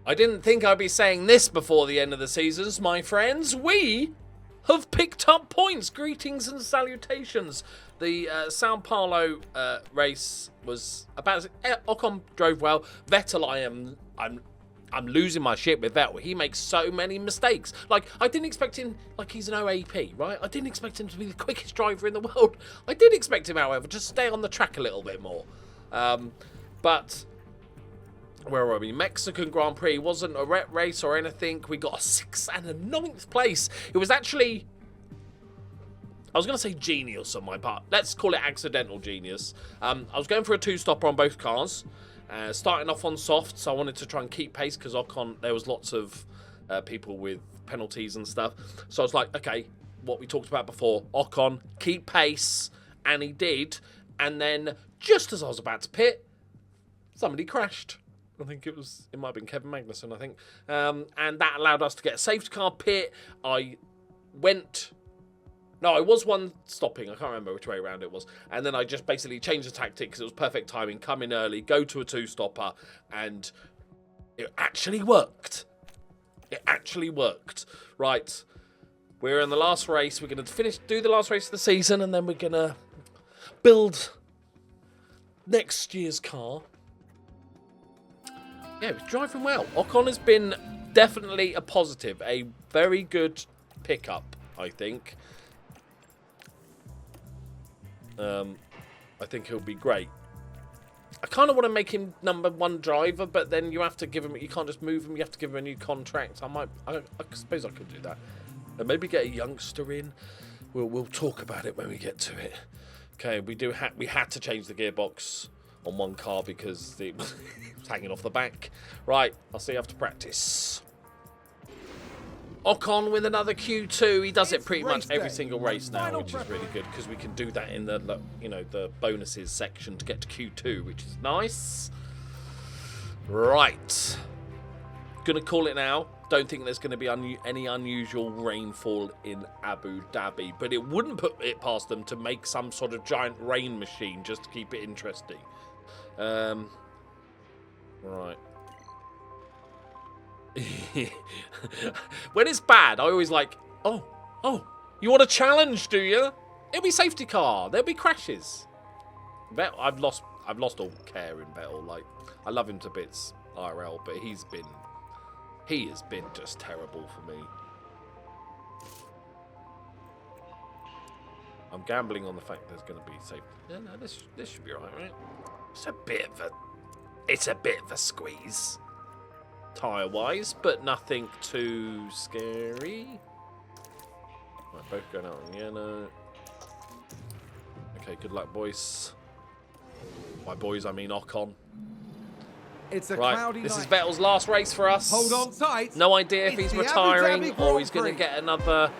I didn't think I'd be saying this before the end of the seasons, my friends. We have picked up points. Greetings and salutations. The Sao Paulo race was about... Ocon drove well. Vettel, I'm losing my shit with Vettel. He makes so many mistakes. Like, I didn't expect him... Like, he's an OAP, right? I didn't expect him to be the quickest driver in the world. I did expect him, however, to stay on the track a little bit more. But... Where were we? Mexican Grand Prix wasn't a ret race or anything. We got a 6th and a 9th place. It was actually... I was going to say genius on my part. Let's call it accidental genius. I was going for a 2-stopper on both cars. Starting off on soft, so I wanted to try and keep pace because Ocon, there was lots of people with penalties and stuff. So I was like, okay, what we talked about before, Ocon, keep pace. And he did. And then just as I was about to pit, somebody crashed. I think it might have been Kevin Magnussen, I think. And that allowed us to get a safety car pit. I was one stopping. I can't remember which way around it was. And then I just basically changed the tactic because it was perfect timing. Come in early, go to a 2-stopper, and it actually worked. It actually worked. Right. We're in the last race. We're going to do the last race of the season, and then we're going to build next year's car. Yeah, it was driving well. Ocon has been definitely a positive. A very good pickup, I think. I think he'll be great. I kind of want to make him #1 driver, but then you have to give him... You can't just move him. You have to give him a new contract. I suppose I could do that. And maybe get a youngster in. We'll talk about it when we get to it. Okay, we had to change the gearbox on one car because it was hanging off the back. Right, I'll see you after practice. Ocon with another Q2. He does it pretty much every single race now, which is really good because we can do that in the the bonuses section to get to Q2, which is nice. Right, gonna call it now. Don't think there's going to be any unusual rainfall in Abu Dhabi, but it wouldn't put it past them to make some sort of giant rain machine just to keep it interesting. Right. When it's bad, I always like, oh, you want a challenge, do you? It'll be safety car. There'll be crashes. I've lost all care in Vettel. Like, I love him to bits, IRL, but he has been just terrible for me. I'm gambling on the fact there's going to be safety. Yeah, no, this should be right? It's a bit of a squeeze, tyre-wise, but nothing too scary. Right, both going out on yellow. Okay, good luck, boys. By boys, I mean Ocon. It's a cloudy this night. is Vettel's last race for us. Hold on tight. No idea if he's retiring or he's going to Prix. get another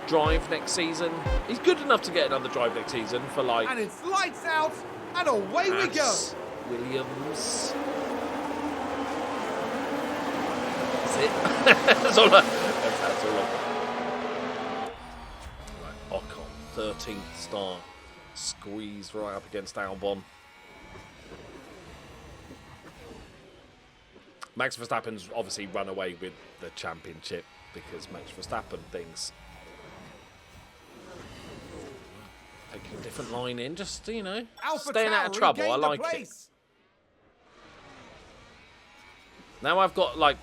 drive next season. He's good enough to get another drive next season for like... And it's lights out, and away we go. Williams. That's it. That's all I... That's all I... Right, Ocon, 13th start. Squeeze right up against Albon. Max Verstappen's obviously run away with the championship because Max Verstappen thinks taking a different line in, just, you know, staying out of trouble. I like it. Now I've got like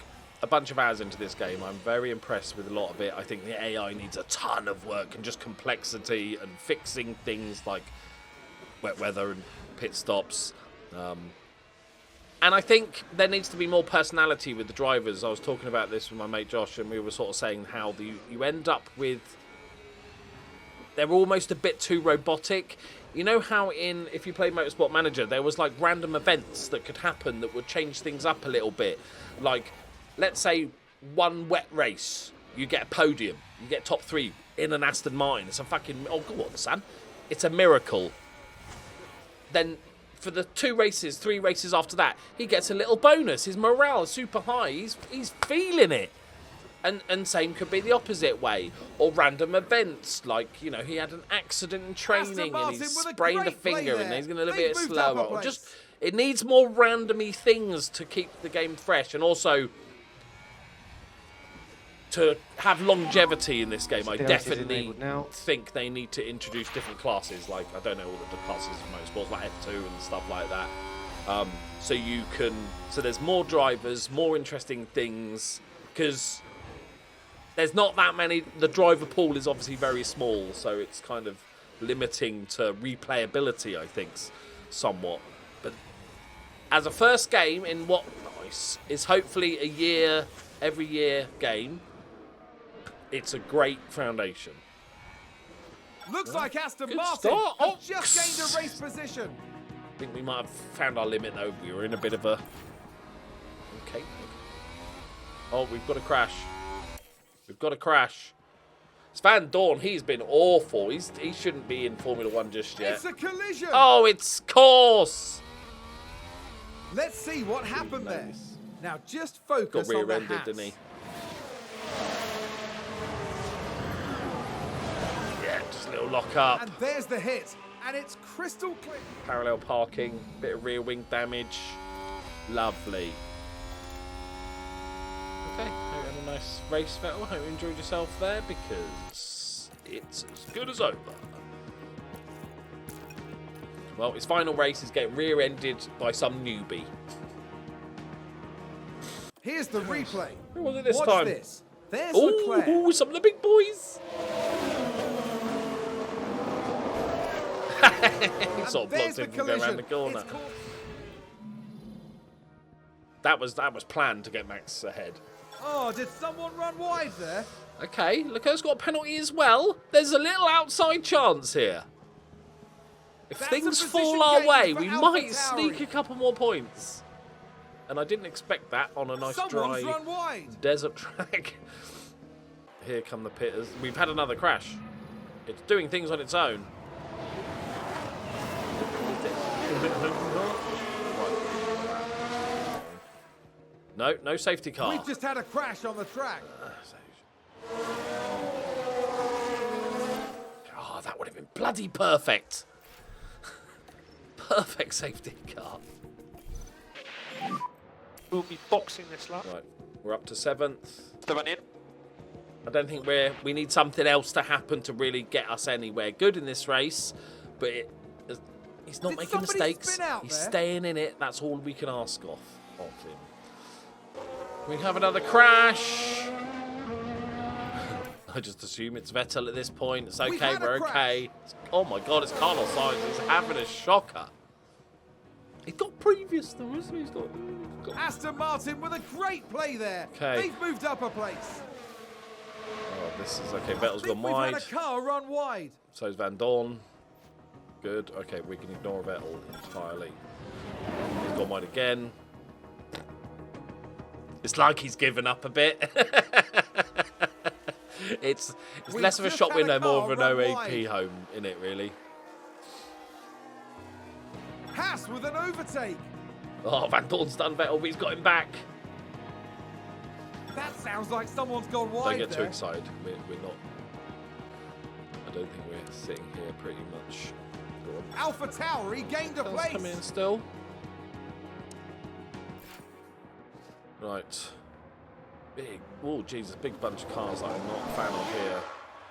a bunch of hours into this game. I'm very impressed with a lot of it. I think the AI needs a ton of work and just complexity and fixing things like wet weather and pit stops. And I think there needs to be more personality with the drivers. I was talking about this with my mate Josh, and we were sort of saying how you end up with... They're almost a bit too robotic. You know how if you play Motorsport Manager, there was like random events that could happen that would change things up a little bit. Like, let's say one wet race, you get a podium, you get top 3 in an Aston Martin. It's a fucking... Oh, go on, son. It's a miracle. Then... For the 3 races after that, he gets a little bonus. His morale is super high. He's feeling it. And same could be the opposite way. Or random events, like, you know, he had an accident in training and he sprained a finger and he's going to be a bit slower. Or just, it needs more randomy things to keep the game fresh. And also, to have longevity in this game, I Stealth is definitely enabled now. think they need to introduce different classes. Like, I don't know all the classes of motorsports, like F2 and stuff like that. So you can, so there's more drivers, more interesting things, because there's not that many. The driver pool is obviously very small, so it's kind of limiting to replayability, I think, somewhat. But as a first game in what is hopefully every year game, it's a great foundation. Looks like Aston Good Martin start. have just gained a race position. I think we might have found our limit though. We were in a bit of a... Okay. Oh, we've got a crash. We've got a crash. It's Van Dorn. He's been awful. He shouldn't be in Formula 1 just yet. It's a collision. Oh, it's course. Let's see what happened there. Now just focus Got on the rear-ended, hats. didn't he? Yeah, just a little lock up. And there's the hit. And it's crystal clear. Parallel parking. Bit of rear wing damage. Lovely. Okay, hope you had a nice race, Vettel. Hope you enjoyed yourself there, because it's as good as over. Well, his final race is getting rear-ended by some newbie. Here's the replay. Who was it this Watch time? this. There's Leclerc. Ooh, some of the big boys. He sort of blocked him from going around the corner. That was planned to get Max ahead. Oh, did someone run wide there? Okay, Leclerc's got a penalty as well. There's a little outside chance here. If That's things a fall position our gain way, for we AlphaTauri. might sneak a couple more points. And I didn't expect that on a nice Someone's dry run wide. desert track. Here come the pitters. We've had another crash. It's doing things on its own. No, no safety car. We've just had a crash on the track. Oh, that would have been bloody perfect. Perfect safety car. We'll be boxing this lap. Right, we're up to 7th. The run in. I don't think we need something else to happen to really get us anywhere good in this race. But he's not Did making somebody mistakes. spin out He's there? staying in it. That's all we can ask of him. We have another crash. I just assume it's Vettel at this point. It's okay, had a we're crash. okay. Oh my God, it's Carlos Sainz. He's having a shocker. He's got previous though, isn't he? He's got... Aston Martin with a great play there. Okay. They've moved up a place. Oh, this is okay. Vettel's I think gone we've wide. had a car run wide. So's Van Dorn. Good. Okay, we can ignore Vettel entirely. He's gone wide again. It's like he's given up a bit. It's We've less of a just shop had a window, more of car an run OAP wide. home in it, really. Haas with an overtake. Oh, Van Dorn's done Vettel, but he's got him back. That sounds like someone's gone Don't wide get too there. excited. We're not. I don't think we're sitting here pretty much. Go on. AlphaTauri gained a Vettel's place. coming in still. Right. Big, oh Jesus, big bunch of cars that I'm not a fan of here.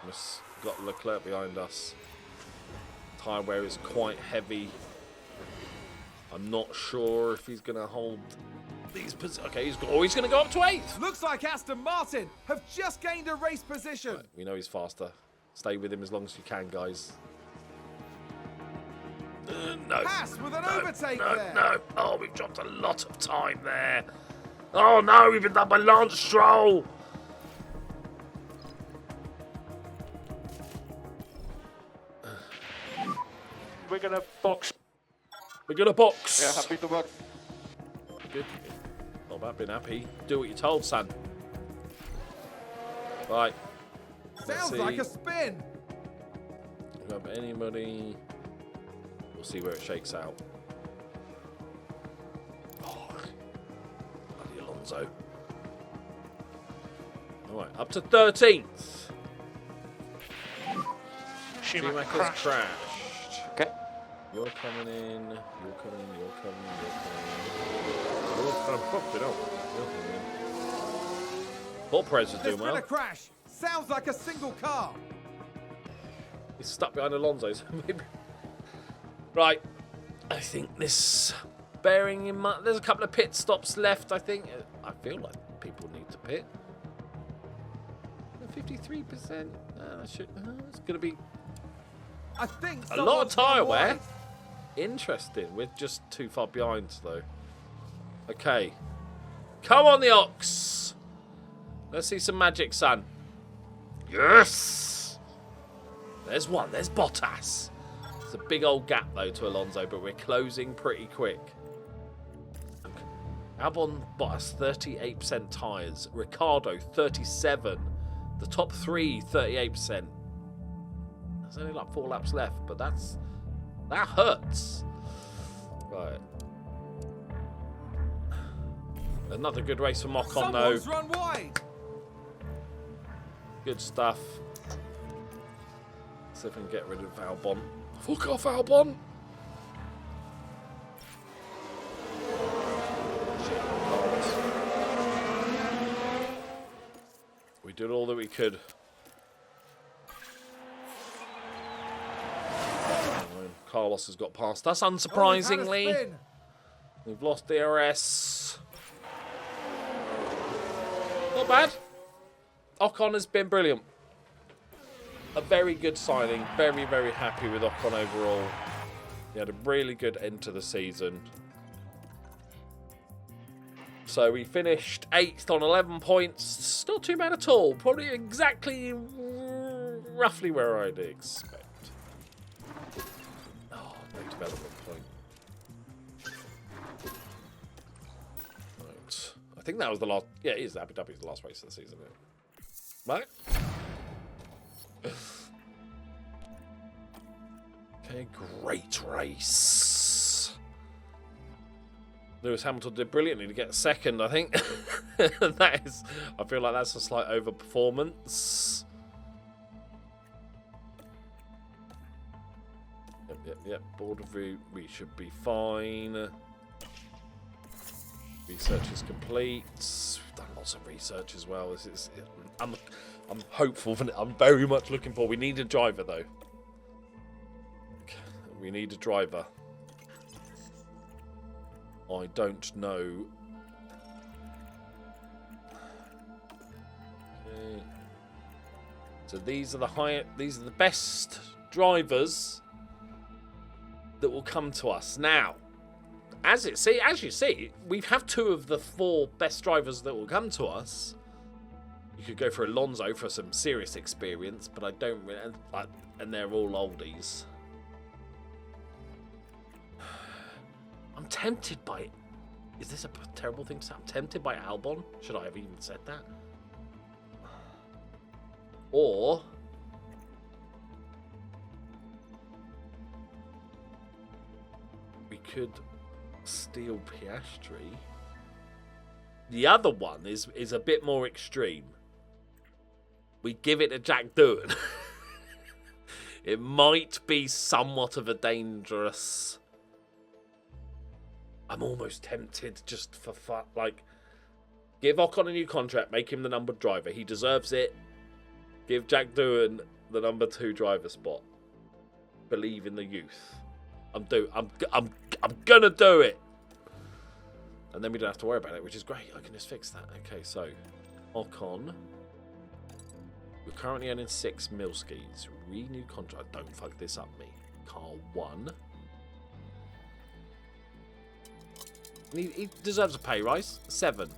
Just got Leclerc behind us. Tyre wear is quite heavy. I'm not sure if he's going to hold these positions. Okay, he's going to go up to 8th. Looks like Aston Martin have just gained a race position. Right, we know he's faster. Stay with him as long as you can, guys. No. Haas with an overtake no, there. No. Oh, we've dropped a lot of time there. Oh no, we've been done by Lance Stroll. We're gonna box. We're gonna box. Yeah, happy to box. Good. Not bad, been happy. Do what you're told, son. Right. Sounds like a spin. Do you have anybody? We'll see where it shakes out. Oh, bloody Alonso. All right, up to 13th. Schumacher Schumacher's crashed. crashed. Okay. You're coming in. You're coming. You're coming. You're coming. You're coming. Pop it up. You're coming in. Thought Perez was There's doing been well. a crash. Sounds like a single car. He's stuck behind Alonso's. Right. I think this, bearing in mind, there's a couple of pit stops left, I think. I feel like people need to pit. 53%. It's going to be I think a lot of tyre someone's wear. gone wide. Interesting. We're just too far behind, though. Okay. Come on, the Ox. Let's see some magic, son. Yes! There's one. There's Bottas. It's a big old gap, though, to Alonso, but we're closing pretty quick. Albon, Bottas, 38% tyres. Ricardo, 37%. The top three, 38%. There's only like 4 laps left, but that hurts. Right. Another good race for Ocon, though. Someone's run wide. Good stuff. See if we can get rid of Albon. Fuck off, Albon! We did all that we could. Carlos has got past us, unsurprisingly. Oh, We've lost DRS. Not bad. Ocon has been brilliant. A very good signing. Very, very happy with Ocon overall. He had a really good end to the season. So we finished 8th on 11 points. Not too bad at all. Probably exactly, roughly where I'd expect. Oh, no development point. Right. I think that was the last. Yeah, it is. Abu Dhabi's the last race of the season, isn't it? Right? Okay, great race. Lewis Hamilton did brilliantly to get second, I think. That is, I feel like that's a slight overperformance. Yep. Board of we should be fine. Research is complete. We've done lots of research as well. This is, I'm hopeful. I'm very much looking for. We need a driver though. We need a driver. I don't know. Okay. So these are the best drivers that will come to us now. As you see, we have 2 of the 4 best drivers that will come to us. You could go for Alonso for some serious experience, but I don't really, and they're all oldies. I'm tempted by. Is this a terrible thing to say? I'm tempted by Albon. Should I have even said that? Or we could steal Piastri. The other one is a bit more extreme. We give it to Jack Doohan. It might be somewhat of a dangerous. I'm almost tempted just for fun. Like, give Ocon a new contract, make him the numbered driver. He deserves it. Give Jack Doohan the number 2 driver spot. Believe in the youth. I'm gonna do it. And then we don't have to worry about it, which is great. I can just fix that. Okay, so Ocon. We're currently earning 6 Milskis. Renew contract. Don't fuck this up, me. Car 1. He deserves a pay rise. 7.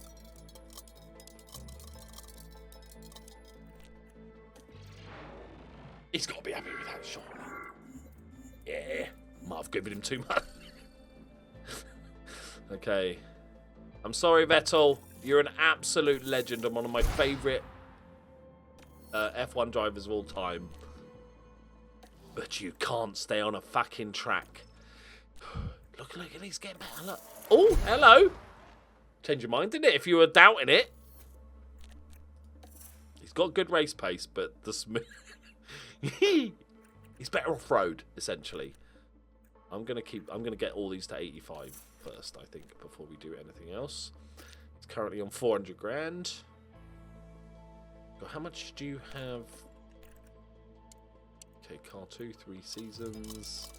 He's got to be happy with that, surely. Yeah. Might have given him too much. Okay. I'm sorry, Vettel. You're an absolute legend and one of my favourite F1 drivers of all time. But you can't stay on a fucking track. Look, he's getting better. Look. Oh, hello. Change your mind, didn't it? If you were doubting it. He's got good race pace, but the smooth. He's better off-road, essentially. I'm gonna get all these to 85 first, I think, before we do anything else. It's currently on 400 grand. How much do you have? Okay, car 2, 3 seasons.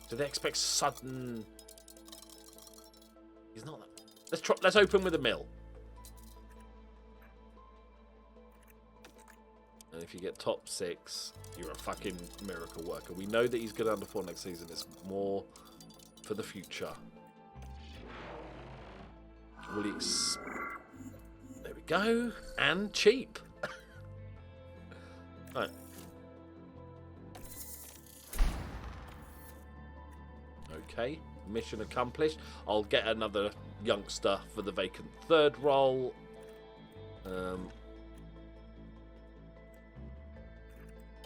Do they expect sudden? He's not. Let's try. Let's open with a mil. And if you get top 6, you're a fucking miracle worker. We know that he's good under 4 next season. It's more for the future. Will he? There we go. And cheap. Right. Okay, mission accomplished. I'll get another youngster for the vacant 3rd role.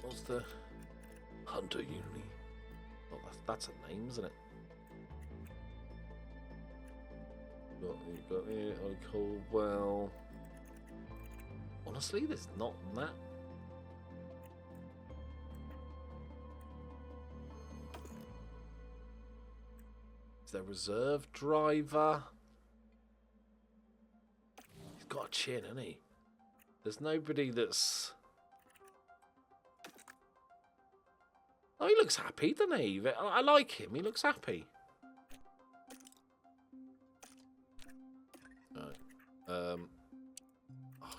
What's the Hunter Uni? Oh, that's a name, isn't it? Got it. Oh, well. Honestly, there's not that. Is there reserve driver? He's got a chin, hasn't he? There's nobody that's. Oh, he looks happy, doesn't he? I like him. He looks happy. Right. Oh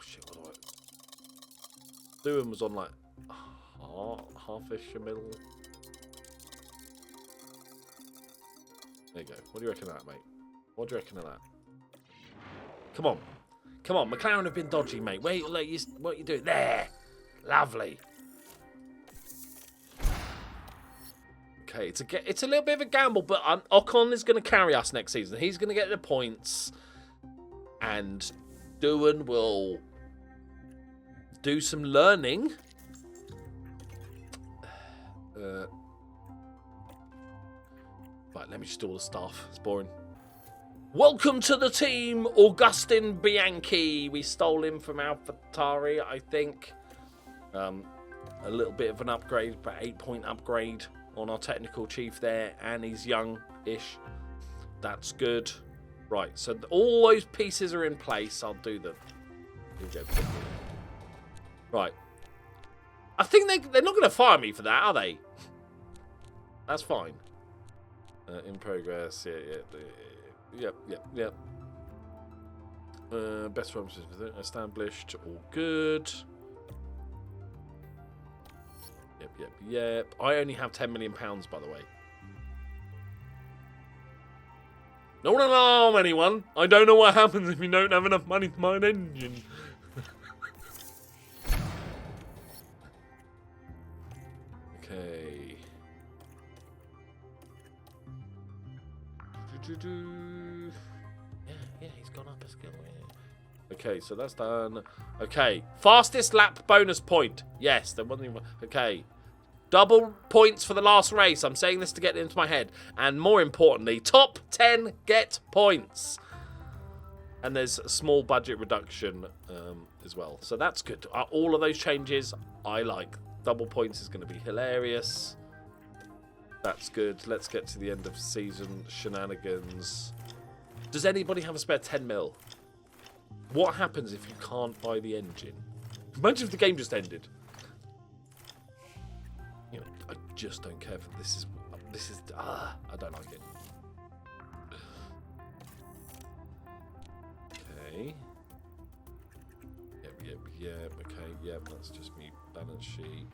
shit! What do I? Doing was on like half-ish a mil. There you go. What do you reckon of that, mate? What do you reckon of that? Come on. Come on. McLaren have been dodgy, mate. Wait, what are you doing? There. Lovely. Okay, it's a little bit of a gamble, but Ocon is going to carry us next season. He's going to get the points. And Doohan will do some learning. Right, let me just do all the stuff. It's boring. Welcome to the team, Augustin Bianchi. We stole him from AlphaTauri, I think. A little bit of an upgrade, but 8-point upgrade on our technical chief there, and he's young-ish. That's good. Right, so all those pieces are in place. I'll do them. Right. I think they're not going to fire me for that, are they? That's fine. In progress. Yep. Best promises established. All good. Yep. I only have £10 million, by the way. Don't alarm anyone. I don't know what happens if you don't have enough money to buy an engine. Okay. Yeah, he's gone up a skill. Yeah. Okay, so that's done. Okay, fastest lap bonus point. Yes, there wasn't even. Okay. Double points for the last race. I'm saying this to get it into my head. And more importantly, top 10 get points. And there's a small budget reduction as well. So that's good. All of those changes I like. Double points is going to be hilarious. That's good. Let's get to the end of season shenanigans. Does anybody have a spare 10 mil? What happens if you can't buy the engine? Imagine if the game just ended. You know, I just don't care for this. I don't like it. Okay. Yep. Okay, yep. That's just me balance sheet.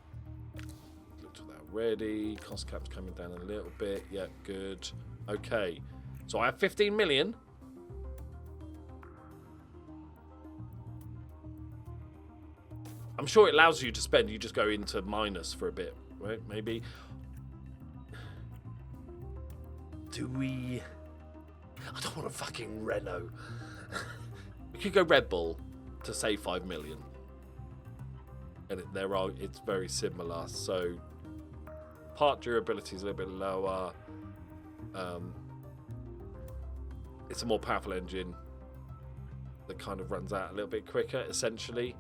Looked at that already. Cost cap's coming down a little bit. Yep, good. Okay. So I have 15 million. I'm sure it allows you to spend. You just go into minus for a bit, right? Maybe. Do we? I don't want a fucking Renault. We could go Red Bull to save 5 million. And it's very similar. So part durability is a little bit lower. It's a more powerful engine that kind of runs out a little bit quicker, essentially.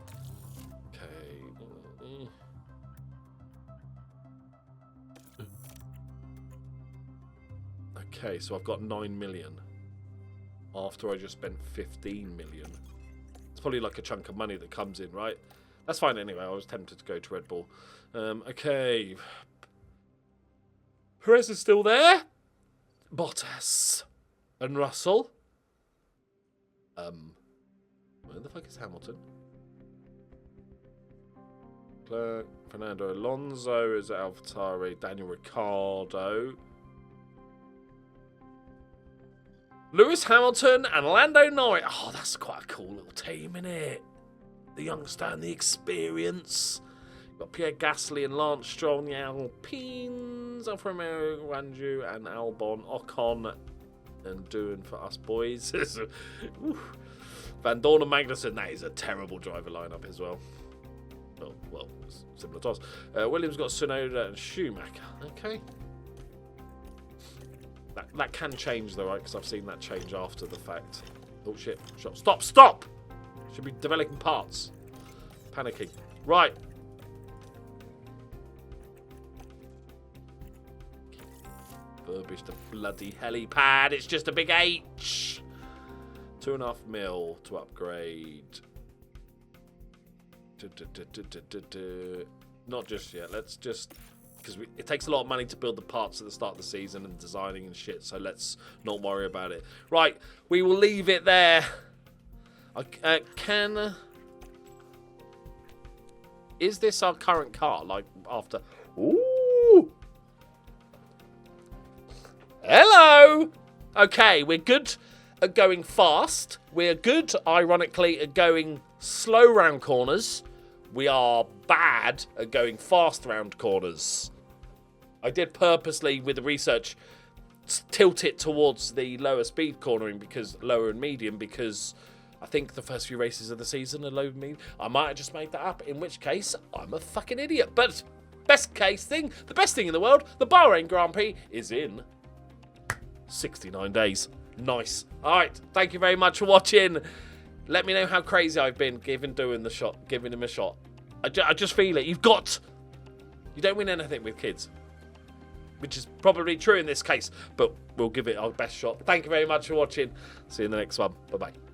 Okay, so I've got 9 million after I just spent 15 million. It's probably like a chunk of money that comes in, right? That's fine anyway. I was tempted to go to Red Bull. Okay. Perez is still there. Bottas. And Russell. Where the fuck is Hamilton? Fernando Alonso is at AlphaTauri. Daniel Ricciardo. Lewis Hamilton and Lando Norris. Oh, that's quite a cool little team, isn't it? The youngster and the experience. You've got Pierre Gasly and Lance Stroll, the Alpines, Alfa Romeo, Guanju, and Albon, Ocon, and doing for us boys. Van Dorn and Magnussen. That is a terrible driver lineup as well. Well, similar to us. Williams got Tsunoda and Schumacher. Okay. That can change though, right? Because I've seen that change after the fact. Oh shit! Stop! Should be developing parts. Panicking. Right. Furbish the bloody helipad. It's just a big H. 2.5 mil to upgrade. Not just yet. Let's just... Because it takes a lot of money to build the parts at the start of the season and designing and shit, so let's not worry about it. Right, we will leave it there. Is this our current car? Like, after... Ooh! Hello! Okay, we're good at going fast. We're good, ironically, at going slow round corners. We are bad at going fast round corners. I did purposely, with the research, tilt it towards the lower speed cornering, because lower and medium, because I think the first few races of the season are low and medium. I might have just made that up, in which case I'm a fucking idiot. But best case thing, the best thing in the world, the Bahrain Grand Prix is in 69 days. Nice. All right, thank you very much for watching. Let me know how crazy I've been giving him a shot. I just feel it. You don't win anything with kids, which is probably true in this case, but we'll give it our best shot. Thank you very much for watching. See you in the next one. Bye-bye.